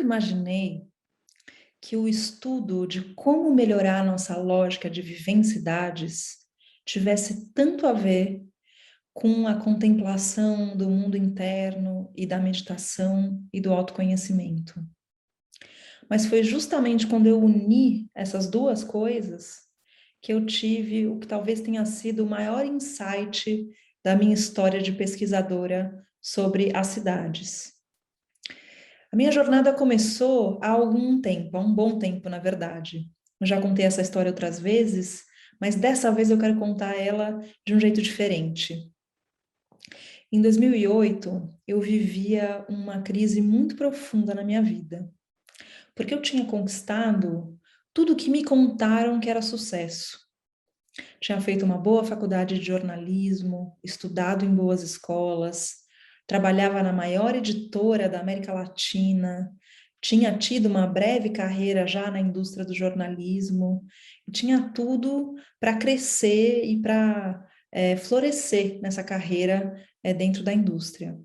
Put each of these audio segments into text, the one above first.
imaginei que o estudo de como melhorar nossa lógica de viver em cidades tivesse tanto a ver com a contemplação do mundo interno e da meditação e do autoconhecimento. Mas foi justamente quando eu uni essas duas coisas que eu tive o que talvez tenha sido o maior insight da minha história de pesquisadora sobre as cidades. A minha jornada começou há algum tempo, há um bom tempo, na verdade. Eu já contei essa história outras vezes, mas dessa vez eu quero contar ela de um jeito diferente. Em 2008, eu vivia uma crise muito profunda na minha vida, porque eu tinha conquistado tudo que me contaram que era sucesso. Tinha feito uma boa faculdade de jornalismo, estudado em boas escolas, trabalhava na maior editora da América Latina, tinha tido uma breve carreira já na indústria do jornalismo, e tinha tudo para crescer e para florescer nessa carreira dentro da indústria.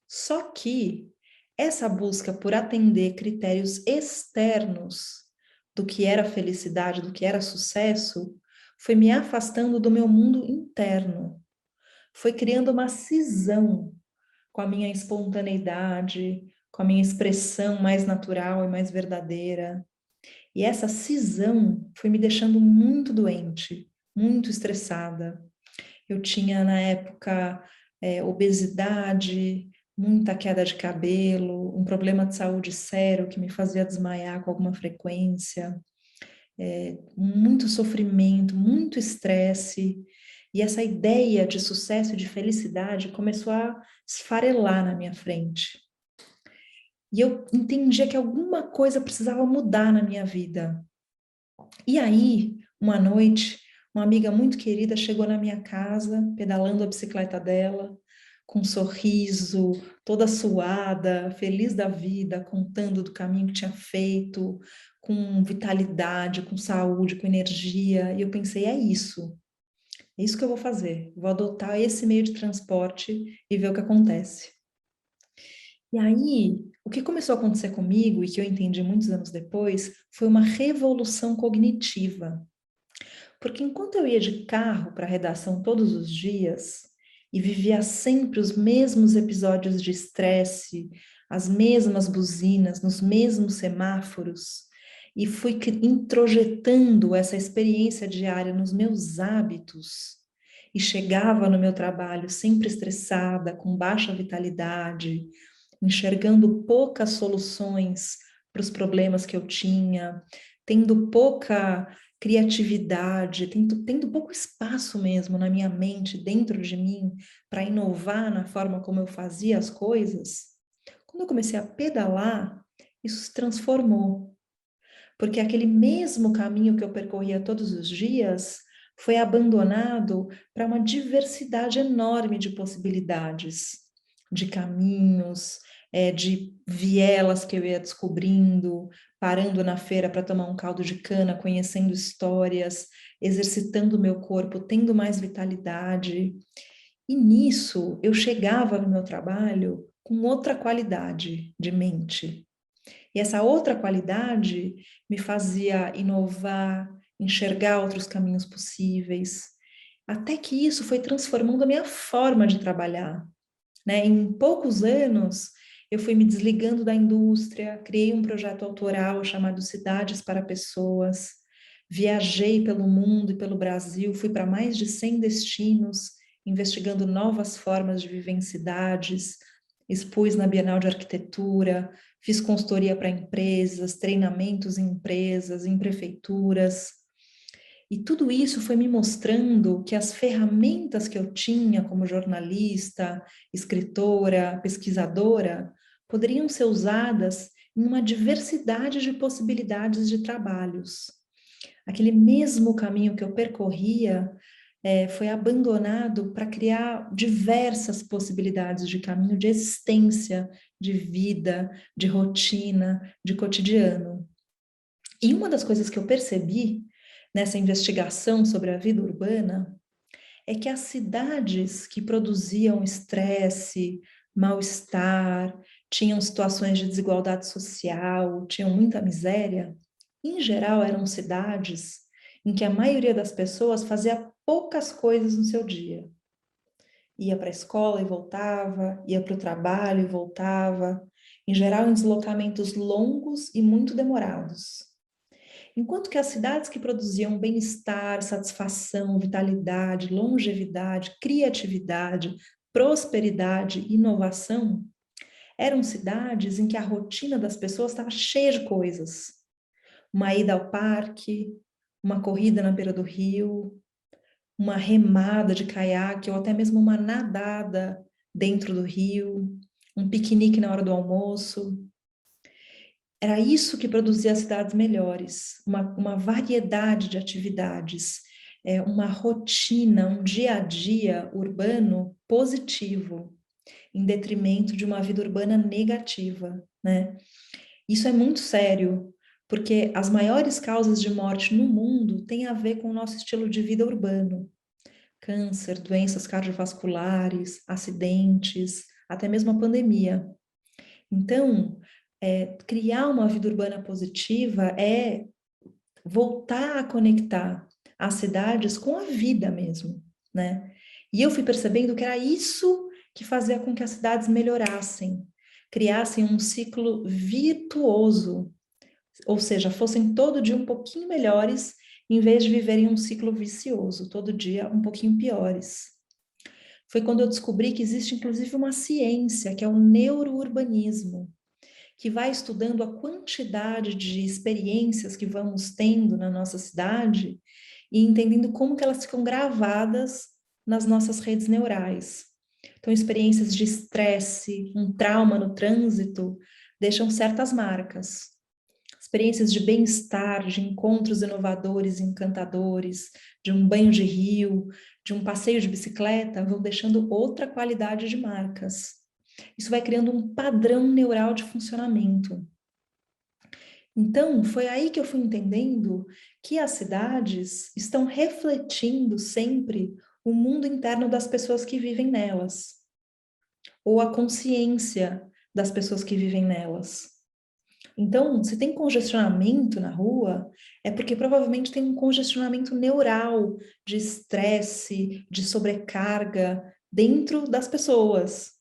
Só que essa busca por atender critérios externos do que era felicidade, do que era sucesso, foi me afastando do meu mundo interno. Foi criando uma cisão com a minha espontaneidade, com a minha expressão mais natural e mais verdadeira. E essa cisão foi me deixando muito doente, muito estressada. Eu tinha, na época, obesidade, muita queda de cabelo, um problema de saúde sério que me fazia desmaiar com alguma frequência, muito sofrimento, muito estresse. E essa ideia de sucesso e de felicidade começou a esfarelar na minha frente. E eu entendia que alguma coisa precisava mudar na minha vida. E aí, uma noite, uma amiga muito querida chegou na minha casa, pedalando a bicicleta dela, com um sorriso, toda suada, feliz da vida, contando do caminho que tinha feito, com vitalidade, com saúde, com energia. E eu pensei, é isso que eu vou fazer. Vou adotar esse meio de transporte e ver o que acontece. E aí, o que começou a acontecer comigo, e que eu entendi muitos anos depois, foi uma revolução cognitiva. Porque enquanto eu ia de carro para a redação todos os dias e vivia sempre os mesmos episódios de estresse, as mesmas buzinas, nos mesmos semáforos, e fui introjetando essa experiência diária nos meus hábitos, e chegava no meu trabalho sempre estressada, com baixa vitalidade, enxergando poucas soluções para os problemas que eu tinha, tendo pouca criatividade, tendo pouco espaço mesmo na minha mente, dentro de mim, para inovar na forma como eu fazia as coisas. Quando eu comecei a pedalar, isso se transformou, porque aquele mesmo caminho que eu percorria todos os dias foi abandonado para uma diversidade enorme de possibilidades, de caminhos, de vielas que eu ia descobrindo, parando na feira para tomar um caldo de cana, conhecendo histórias, exercitando o meu corpo, tendo mais vitalidade. E nisso eu chegava no meu trabalho com outra qualidade de mente. E essa outra qualidade me fazia inovar, enxergar outros caminhos possíveis, até que isso foi transformando a minha forma de trabalhar, né? Em poucos anos, eu fui me desligando da indústria, criei um projeto autoral chamado Cidades para Pessoas, viajei pelo mundo e pelo Brasil, fui para mais de 100 destinos, investigando novas formas de viver em cidades, expus na Bienal de Arquitetura, fiz consultoria para empresas, treinamentos em empresas, em prefeituras, e tudo isso foi me mostrando que as ferramentas que eu tinha como jornalista, escritora, pesquisadora, poderiam ser usadas em uma diversidade de possibilidades de trabalhos. Aquele mesmo caminho que eu percorria foi abandonado para criar diversas possibilidades de caminho de existência, de vida, de rotina, de cotidiano. E uma das coisas que eu percebi nessa investigação sobre a vida urbana é que as cidades que produziam estresse, mal-estar, tinham situações de desigualdade social, tinham muita miséria, em geral eram cidades em que a maioria das pessoas fazia poucas coisas no seu dia. Ia para a escola e voltava, ia para o trabalho e voltava, em geral em deslocamentos longos e muito demorados. Enquanto que as cidades que produziam bem-estar, satisfação, vitalidade, longevidade, criatividade, prosperidade, inovação, eram cidades em que a rotina das pessoas estava cheia de coisas. Uma ida ao parque, uma corrida na beira do rio, uma remada de caiaque ou até mesmo uma nadada dentro do rio, um piquenique na hora do almoço. Era isso que produzia as cidades melhores, uma variedade de atividades, uma rotina, um dia a dia urbano positivo, em detrimento de uma vida urbana negativa, né? Isso é muito sério, porque as maiores causas de morte no mundo têm a ver com o nosso estilo de vida urbano. Câncer, doenças cardiovasculares, acidentes, até mesmo a pandemia. Então, criar uma vida urbana positiva é voltar a conectar as cidades com a vida mesmo, né? E eu fui percebendo que era isso que fazia com que as cidades melhorassem, criassem um ciclo virtuoso, ou seja, fossem todo dia um pouquinho melhores, em vez de viverem um ciclo vicioso, todo dia um pouquinho piores. Foi quando eu descobri que existe inclusive uma ciência, que é o neurourbanismo, que vai estudando a quantidade de experiências que vamos tendo na nossa cidade e entendendo como que elas ficam gravadas nas nossas redes neurais. Então, experiências de estresse, um trauma no trânsito, deixam certas marcas. Experiências de bem-estar, de encontros inovadores, encantadores, de um banho de rio, de um passeio de bicicleta, vão deixando outra qualidade de marcas. Isso vai criando um padrão neural de funcionamento. Então, foi aí que eu fui entendendo que as cidades estão refletindo sempre o mundo interno das pessoas que vivem nelas, ou a consciência das pessoas que vivem nelas. Então, se tem congestionamento na rua, é porque provavelmente tem um congestionamento neural de estresse, de sobrecarga dentro das pessoas.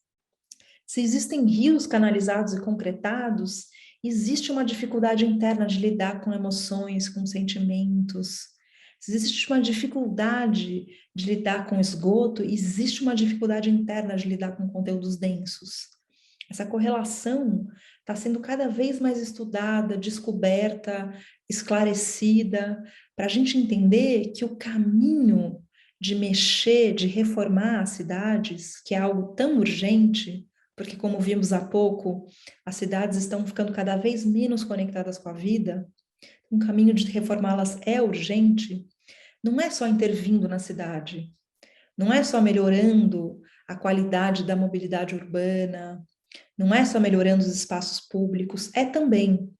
Se existem rios canalizados e concretados, existe uma dificuldade interna de lidar com emoções, com sentimentos. Se existe uma dificuldade de lidar com esgoto, existe uma dificuldade interna de lidar com conteúdos densos. Essa correlação está sendo cada vez mais estudada, descoberta, esclarecida, para a gente entender que o caminho de mexer, de reformar as cidades, que é algo tão urgente, porque como vimos há pouco, as cidades estão ficando cada vez menos conectadas com a vida, um caminho de reformá-las é urgente, não é só intervindo na cidade, não é só melhorando a qualidade da mobilidade urbana, não é só melhorando os espaços públicos, é também,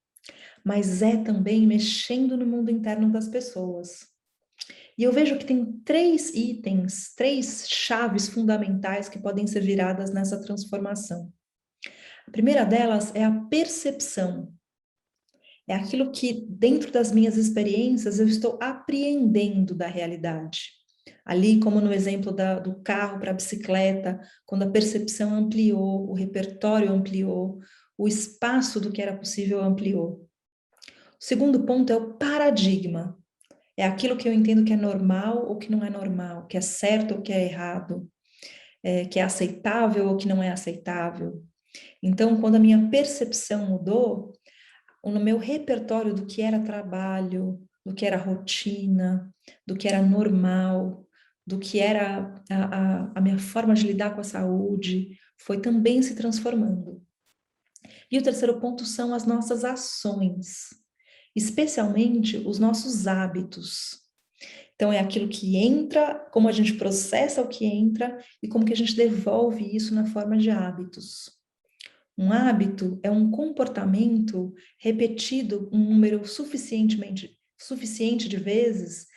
mas é também mexendo no mundo interno das pessoas. E eu vejo que tem 3 itens, 3 chaves fundamentais que podem ser viradas nessa transformação. A primeira delas é a percepção. É aquilo que, dentro das minhas experiências, eu estou apreendendo da realidade. Ali, como no exemplo do carro para a bicicleta, quando a percepção ampliou, o repertório ampliou, o espaço do que era possível ampliou. O segundo ponto é o paradigma. É aquilo que eu entendo que é normal ou que não é normal, que é certo ou que é errado, que é aceitável ou que não é aceitável. Então, quando a minha percepção mudou, no meu repertório do que era trabalho, do que era rotina, do que era normal, do que era a minha forma de lidar com a saúde, foi também se transformando. E o terceiro ponto são as nossas ações, especialmente os nossos hábitos. Então, é aquilo que entra, como a gente processa o que entra e como que a gente devolve isso na forma de hábitos. Um hábito é um comportamento repetido um número suficiente de vezes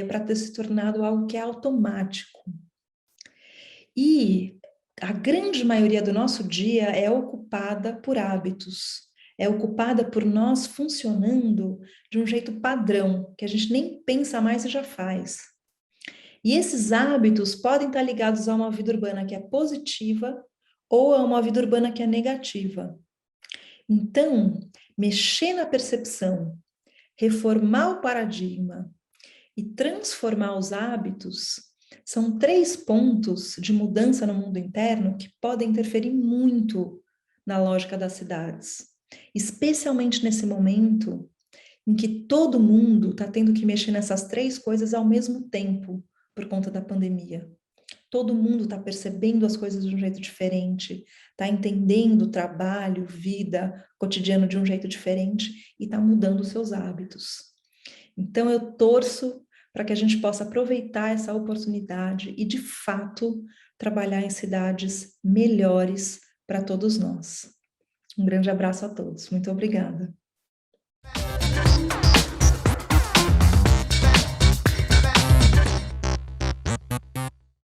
para ter se tornado algo que é automático. E a grande maioria do nosso dia é ocupada por hábitos, é ocupada por nós funcionando de um jeito padrão, que a gente nem pensa mais e já faz. E esses hábitos podem estar ligados a uma vida urbana que é positiva ou a uma vida urbana que é negativa. Então, mexer na percepção, reformar o paradigma e transformar os hábitos são 3 pontos de mudança no mundo interno que podem interferir muito na lógica das cidades. Especialmente nesse momento em que todo mundo está tendo que mexer nessas 3 coisas ao mesmo tempo, por conta da pandemia. Todo mundo está percebendo as coisas de um jeito diferente, está entendendo trabalho, vida, cotidiano de um jeito diferente e está mudando os seus hábitos. Então, eu torço para que a gente possa aproveitar essa oportunidade e, de fato, trabalhar em cidades melhores para todos nós. Um grande abraço a todos. Muito obrigada.